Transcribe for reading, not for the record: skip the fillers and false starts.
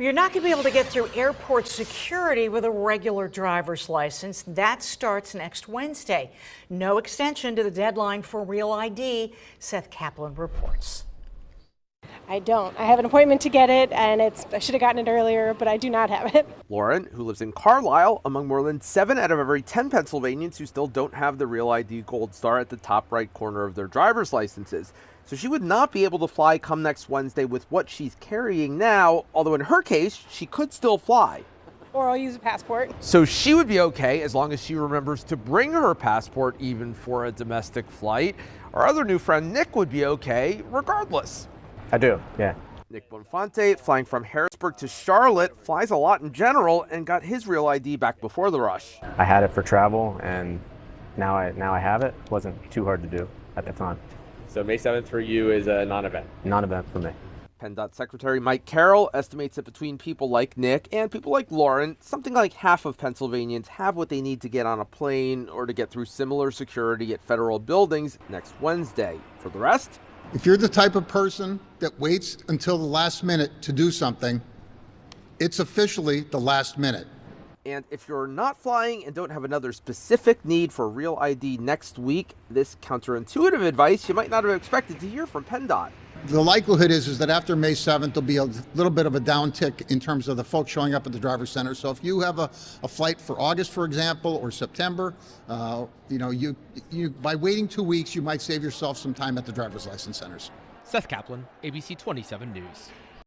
You're not going to be able to get through airport security with a regular driver's license. That starts next Wednesday. No extension to the deadline for Real ID, Seth Kaplan reports. I don't. I have an appointment to get it, and I should have gotten it earlier, but I do not have it. Lauren, who lives in Carlisle, among more than 7 out of every 10 Pennsylvanians who still don't have the Real ID Gold Star at the top right corner of their driver's licenses. So she would not be able to fly come next Wednesday with what she's carrying now, although in her case, she could still fly. Or I'll use a passport. So she would be okay as long as she remembers to bring her passport even for a domestic flight. Our other new friend, Nick, would be okay regardless. I do, yeah. Nick Bonfante, flying from Harrisburg to Charlotte, flies a lot in general and got his Real ID back before the rush. I had it for travel, and now I have it. It wasn't too hard to do at the time. So May 7th for you is a non-event? Non-event for me. PennDOT Secretary Mike Carroll estimates that between people like Nick and people like Lauren, something like half of Pennsylvanians have what they need to get on a plane or to get through similar security at federal buildings next Wednesday. For the rest, if you're the type of person that waits until the last minute to do something, it's officially the last minute. and if you're not flying and don't have another specific need for Real ID next week, this counterintuitive advice you might not have expected to hear from PennDOT. The likelihood is that after May 7th, there'll be a little bit of a downtick in terms of the folks showing up at the driver's center. So if you have a flight for August, for example, or September, you by waiting 2 weeks, you might save yourself some time at the driver's license centers. Seth Kaplan, ABC 27 News.